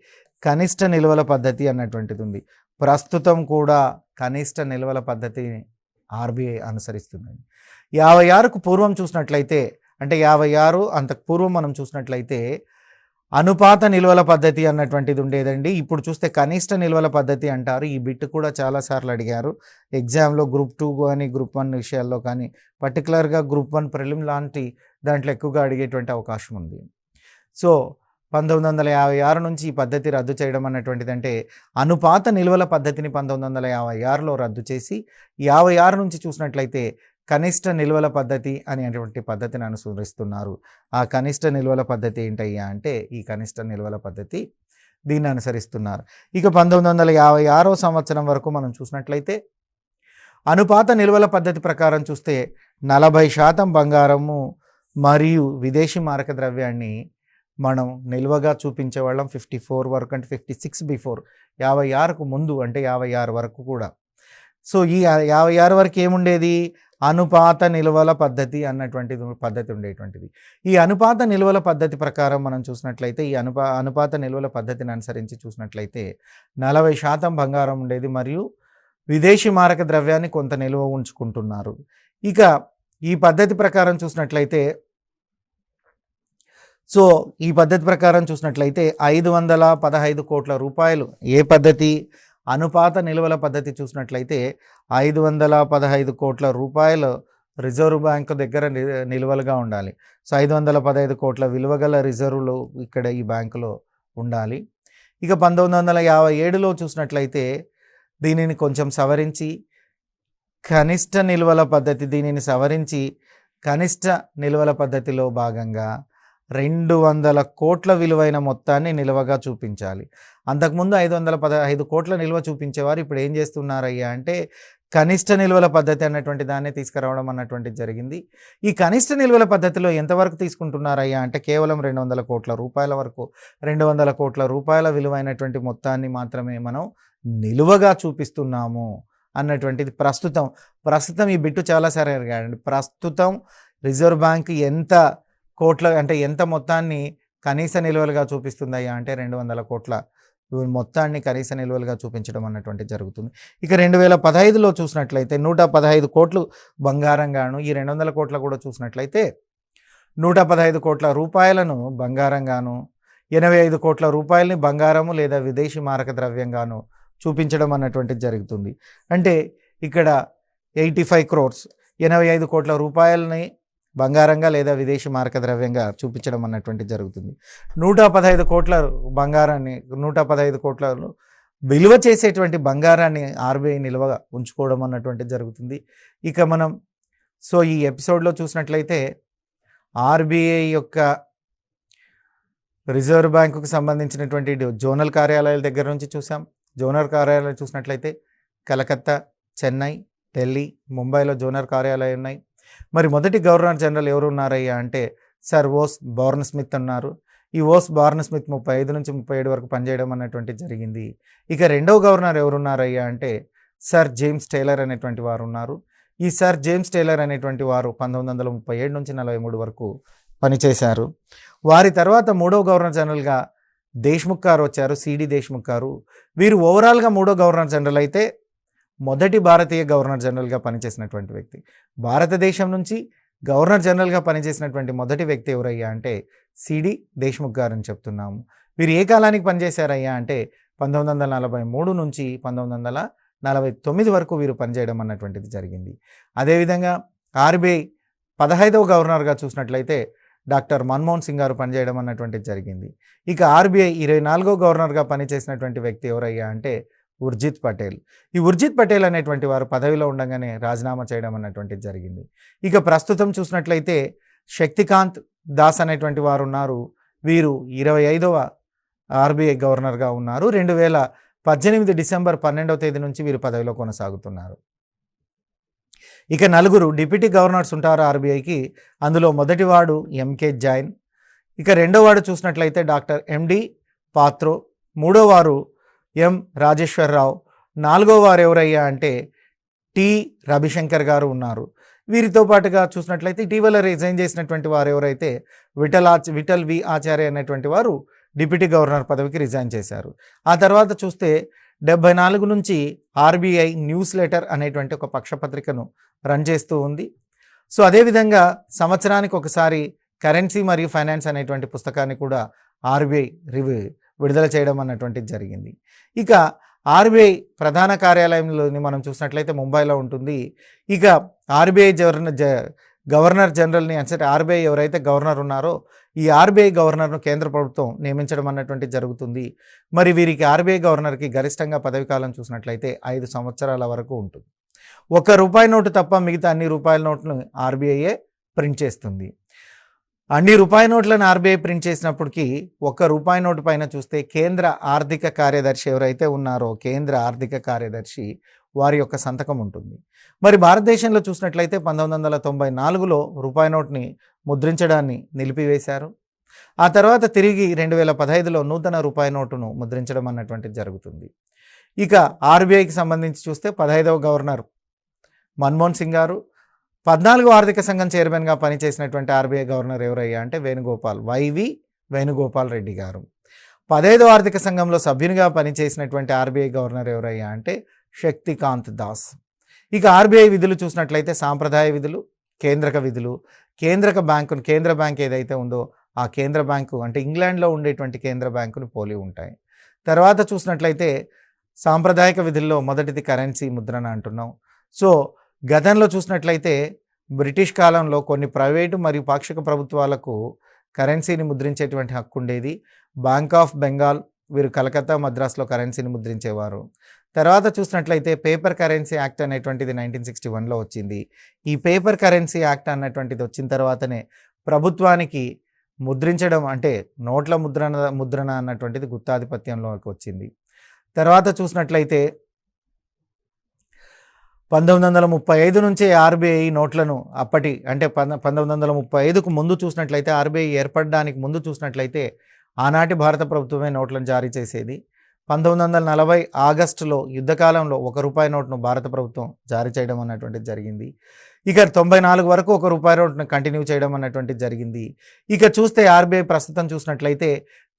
కనిష్ట నిల్వల పద్ధతి అన్నటువంటిది ఉంది. ప్రస్తుతం కూడా కనిష్ట నిల్వల పద్ధతిని ఆర్బీఐ అనుసరిస్తుంది. 56కు పూర్వం చూసినట్లయితే, అంటే 56 అంతకు పూర్వం మనం చూసినట్లయితే అనుపాత నిల్వల పద్ధతి అన్నటువంటిది ఉండేదండి. ఇప్పుడు చూస్తే కనిష్ట నిల్వల పద్ధతి అంటారు. ఈ బిట్ కూడా చాలాసార్లు అడిగారు ఎగ్జామ్లో గ్రూప్ 2 కానీ గ్రూప్ 1 విషయాల్లో కానీ, పర్టికులర్గా గ్రూప్ 1 ప్రిలిమ్ లాంటి దాంట్లో ఎక్కువగా అడిగేటువంటి అవకాశం ఉంది. సో 1956 నుంచి ఈ పద్ధతి రద్దు చేయడం అన్నటువంటిది, అంటే అనుపాత నిల్వల పద్ధతిని 1956లో రద్దు చేసి 56 నుంచి చూసినట్లయితే కనిష్ట నిల్వల పద్ధతి అనేటువంటి పద్ధతిని అనుసరిస్తున్నారు. ఆ కనిష్ట నిల్వల పద్ధతి ఏంటయ్యా అంటే ఈ కనిష్ట నిల్వల పద్ధతి, దీన్ని అనుసరిస్తున్నారు. ఇక 1956 సంవత్సరం వరకు మనం చూసినట్లయితే అనుపాత నిల్వల పద్ధతి ప్రకారం చూస్తే 40% బంగారము మరియు విదేశీ మారక ద్రవ్యాన్ని మనం నిల్వగా చూపించేవాళ్ళం. 54 వరకు, అంటే 56 బిఫోర్, 56కు ముందు, అంటే 56 వరకు కూడా. సో ఈ 56 వరకు ఏముండేది? అనుపాత నిల్వల పద్ధతి అన్నటువంటిది పద్ధతి ఉండేటువంటిది. ఈ అనుపాత నిల్వల పద్ధతి ప్రకారం మనం చూసినట్లయితే, ఈ అనుపాత నిల్వల పద్ధతిని అనుసరించి చూసినట్లయితే 40% బంగారం ఉండేది మరియు విదేశీ మారక ద్రవ్యాన్ని కొంత నిల్వ ఉంచుకుంటున్నారు. ఇక ఈ పద్ధతి ప్రకారం చూసినట్లయితే, ఈ పద్ధతి ప్రకారం చూసినట్లయితే 515 కోట్ల రూపాయలు, ఏ పద్ధతి? అనుపాత నిల్వల పద్ధతి చూసినట్లయితే 515 కోట్ల రూపాయలు రిజర్వ్ బ్యాంకు దగ్గర నిల్వలుగా ఉండాలి. సో 515 కోట్ల విలువ గల రిజర్వులు ఇక్కడ ఈ బ్యాంకులో ఉండాలి. ఇక 1957లో చూసినట్లయితే దీనిని కొంచెం సవరించి కనిష్ట నిల్వల పద్ధతి, దీనిని సవరించి కనిష్ట నిల్వల పద్ధతిలో భాగంగా 200 కోట్ల విలువైన మొత్తాన్ని నిల్వగా చూపించాలి. అంతకుముందు 515 కోట్ల నిల్వ చూపించేవారు ఇప్పుడు ఏం చేస్తున్నారయ్యా అంటే కనిష్ట నిల్వల పద్ధతి అన్నటువంటి దాన్ని తీసుకురావడం అన్నటువంటిది జరిగింది. ఈ కనిష్ట నిల్వల పద్ధతిలో ఎంతవరకు తీసుకుంటున్నారయ్యా అంటే కేవలం 200 కోట్ల రూపాయల వరకు, 200 కోట్ల రూపాయల విలువైనటువంటి మొత్తాన్ని మాత్రమే మనం నిలువగా చూపిస్తున్నాము అన్నటువంటిది. ప్రస్తుతం ఈ బిట్టు చాలాసారి అడిగాడండి. ప్రస్తుతం రిజర్వ్ బ్యాంక్ ఎంత కోట్ల, అంటే ఎంత మొత్తాన్ని కనీస నిల్వలుగా చూపిస్తుందయ్యా అంటే 200 కోట్ల మొత్తాన్ని కనీస నిల్వలుగా చూపించడం అన్నటువంటి జరుగుతుంది. ఇక 2015లో చూసినట్లయితే 115 కోట్లు బంగారంగాను, ఈ 200 కోట్ల కూడా చూసినట్లయితే 115 కోట్ల రూపాయలను బంగారంగాను, 85 కోట్ల రూపాయలని బంగారము లేదా విదేశీ మారక ద్రవ్యంగాను చూపించడం అన్నటువంటిది జరుగుతుంది. అంటే ఇక్కడ 85 crores, 85 కోట్ల రూపాయలని బంగారంగా లేదా విదేశీ మారక ద్రవ్యంగా చూపించడం అన్నటువంటి జరుగుతుంది. 115 కోట్ల బంగారాన్ని, 115 కోట్లను విలువ చేసేటువంటి బంగారాన్ని ఆర్బీఐ నిల్వ ఉంచుకోవడం అన్నటువంటి జరుగుతుంది. ఇక మనం ఈ ఎపిసోడ్లో చూసినట్లయితే ఆర్బీఐ యొక్క రిజర్వ్ బ్యాంకుకు సంబంధించినటువంటి జోనల్ కార్యాలయాల దగ్గర నుంచి చూసాం. జోనల్ కార్యాలయాలు చూసినట్లయితే కలకత్తా, చెన్నై, ఢిల్లీ, ముంబైలో జోనల్ కార్యాలయాలు ఉన్నాయి. మరి మొదటి గవర్నర్ జనరల్ ఎవరు ఉన్నారయ్యా అంటే సర్ ఓస్ బార్న్ స్మిత్ ఉన్నారు. ఈ ఓస్ బార్న్ స్మిత్ 35 నుంచి 37 వరకు పనిచేయడం అన్నటువంటి జరిగింది. ఇక రెండవ గవర్నర్ ఎవరున్నారయ్యా అంటే సర్ జేమ్స్ టేలర్ అనేటువంటి వారు ఉన్నారు. ఈ సర్ జేమ్స్ టేలర్ అనేటువంటి వారు 1937 నుంచి 43 వరకు పనిచేశారు. వారి తర్వాత మూడవ గవర్నర్ జనరల్గా దేశ్ముఖ్ గారు వచ్చారు, సిడి దేశ్ముఖ్ గారు. వీరు ఓవరాల్గా మూడో గవర్నర్ జనరల్ అయితే మొదటి భారతీయ గవర్నర్ జనరల్గా పనిచేసినటువంటి వ్యక్తి. భారతదేశం నుంచి గవర్నర్ జనరల్గా పనిచేసినటువంటి మొదటి వ్యక్తి ఎవరయ్యా అంటే సిడి దేశ్ముఖ్ గారు అని చెప్తున్నాము. వీరు ఏ కాలానికి పనిచేశారయ్యా అంటే 1943 నుంచి 1949 వరకు వీరు పనిచేయడం అన్నటువంటిది జరిగింది. అదేవిధంగా ఆర్బీఐ 15వ గవర్నర్గా చూసినట్లయితే డాక్టర్ మన్మోహన్ సింగ్ గారు పనిచేయడం అన్నటువంటిది జరిగింది. ఇక ఆర్బీఐ 24వ గవర్నర్గా పనిచేసినటువంటి వ్యక్తి ఎవరయ్యా అంటే ఉర్జిత్ పటేల్. ఈ ఉర్జిత్ పటేల్ అనేటువంటి వారు పదవిలో ఉండగానే రాజీనామా చేయడం అన్నటువంటిది జరిగింది. ఇక ప్రస్తుతం చూసినట్లయితే శక్తికాంత్ దాస్ అనేటువంటి వారు ఉన్నారు. వీరు 25వ ఆర్బీఐ గవర్నర్గా ఉన్నారు. 2018 డిసెంబర్ 12వ తేదీ నుంచి వీరు పదవిలో కొనసాగుతున్నారు. ఇక 4 డిప్యూటీ గవర్నర్స్ ఉంటారు ఆర్బీఐకి. అందులో మొదటివాడు ఎంకే జైన్, ఇక రెండోవాడు చూసినట్లయితే డాక్టర్ ఎండి పాత్రో, మూడోవారు ఎం రాజేశ్వరరావు, నాలుగో వారు ఎవరయ్యా అంటే టి రవిశంకర్ గారు ఉన్నారు. వీరితో పాటుగా చూసినట్లయితే ఇటీవల రిజైన్ చేసినటువంటి వారు ఎవరైతే విఠల్ వి ఆచార్య అనేటువంటి వారు డిప్యూటీ గవర్నర్ పదవికి రిజైన్ చేశారు. ఆ తర్వాత చూస్తే 74 నుంచి ఆర్బీఐ న్యూస్ లెటర్ అనేటువంటి ఒక పక్షపత్రికను రన్ చేస్తూ ఉంది. అదేవిధంగా సంవత్సరానికి ఒకసారి కరెన్సీ మరియు ఫైనాన్స్ అనేటువంటి పుస్తకాన్ని కూడా ఆర్బీఐ విడుదల చేయడం అన్నటువంటిది జరిగింది. ఇక ఆర్బీఐ ప్రధాన కార్యాలయంలోని మనం చూసినట్లయితే ముంబైలో ఉంటుంది. ఇక ఆర్బీఐ గవర్నర్ జనరల్ని అంటే ఆర్బీఐ ఎవరైతే గవర్నర్ ఉన్నారో ఈ ఆర్బీఐ గవర్నర్ను కేంద్ర ప్రభుత్వం నియమించడం అన్నటువంటి జరుగుతుంది. మరి వీరికి ఆర్బీఐ గవర్నర్కి గరిష్టంగా పదవి కాలం చూసినట్లయితే 5 సంవత్సరాల వరకు ఉంటుంది. ₹1 నోటు తప్ప మిగతా అన్ని రూపాయల నోట్లను ఆర్బీఐయే ప్రింట్ చేస్తుంది. అన్ని రూపాయి నోట్లను ఆర్బీఐ ప్రింట్ చేసినప్పటికీ ₹1 నోటు పైన చూస్తే కేంద్ర ఆర్థిక కార్యదర్శి ఎవరైతే ఉన్నారో కేంద్ర ఆర్థిక కార్యదర్శి వారి యొక్క సంతకం ఉంటుంది. మరి భారతదేశంలో చూసినట్లయితే 1994లో రూపాయి నోట్ని ముద్రించడాన్ని నిలిపివేశారు. ఆ తర్వాత తిరిగి 2015లో నూతన రూపాయి నోటును ముద్రించడం అన్నటువంటిది జరుగుతుంది. ఇక ఆర్బీఐకి సంబంధించి చూస్తే 15వ గవర్నర్ మన్మోహన్ సింగ్ గారు, 14వ ఆర్థిక సంఘం చైర్మన్గా పనిచేసినటువంటి ఆర్బీఐ గవర్నర్ ఎవరయ్యా అంటే వైవి వేణుగోపాల్ రెడ్డి గారు. 15వ ఆర్థిక సంఘంలో సభ్యునిగా పనిచేసినటువంటి ఆర్బీఐ గవర్నర్ ఎవరయ్యా అంటే శక్తికాంత్ దాస్. ఇక ఆర్బీఐ విధులు చూసినట్లయితే సాంప్రదాయ విధులు, కేంద్రక విధులు, కేంద్ర బ్యాంక్ ఏదైతే ఉందో ఆ కేంద్ర బ్యాంకు అంటే ఇంగ్లాండ్లో ఉండేటువంటి కేంద్ర బ్యాంకును పోలి ఉంటాయి. తర్వాత చూసినట్లయితే సాంప్రదాయక విధుల్లో మొదటిది కరెన్సీ ముద్రణ అంటున్నాం. సో గతంలో చూసినట్లయితే బ్రిటిష్ కాలంలో కొన్ని ప్రైవేటు మరియు పాక్షిక ప్రభుత్వాలకు కరెన్సీని ముద్రించేటువంటి హక్కు ఉండేది. బ్యాంక్ ఆఫ్ బెంగాల్ వీరు కలకత్తా, మద్రాసులో కరెన్సీని ముద్రించేవారు. తర్వాత చూసినట్లయితే పేపర్ కరెన్సీ యాక్ట్ అనేటువంటిది 1961లో వచ్చింది. ఈ పేపర్ కరెన్సీ యాక్ట్ అన్నటువంటిది వచ్చిన తర్వాతనే ప్రభుత్వానికి ముద్రించడం అంటే నోట్ల ముద్రణ అన్నటువంటిది గుత్తాధిపత్యంలోకి వచ్చింది. తర్వాత చూసినట్లయితే 1935 నుంచే ఆర్బీఐ నోట్లను అంటే 1935కు ముందు చూసినట్లయితే ఆర్బీఐ ఏర్పడడానికి ముందు చూసినట్లయితే ఆనాటి భారత ప్రభుత్వమే నోట్లను జారీ చేసేది. 1940 ఆగస్టులో యుద్ధకాలంలో ₹1 నోట్ను భారత ప్రభుత్వం జారీ చేయడం అన్నటువంటిది జరిగింది. ఇక 94 వరకు ₹1 నోట్ను కంటిన్యూ చేయడం అన్నటువంటిది జరిగింది. ఇక చూస్తే ఆర్బీఐ ప్రస్తుతం చూసినట్లయితే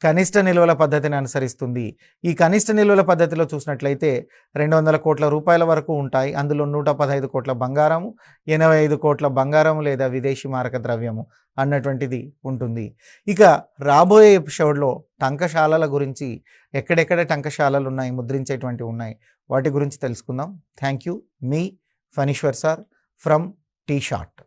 కనిష్ట నిల్వల పద్ధతిని అనుసరిస్తుంది. ఈ కనిష్ట నిల్వల పద్ధతిలో చూసినట్లయితే 200 కోట్ల రూపాయల వరకు ఉంటాయి. అందులో 115 కోట్ల బంగారము, 85 కోట్ల బంగారము లేదా విదేశీ మారక ద్రవ్యము అన్నటువంటిది ఉంటుంది. ఇక రాబోయే ఎపిసోడ్లో టంకశాలల గురించి, ఎక్కడెక్కడ టంకశాలలు ఉన్నాయి, ముద్రించేటువంటివి ఉన్నాయి, వాటి గురించి తెలుసుకుందాం. Thank you. మీ Phaneeshwar sir from T short.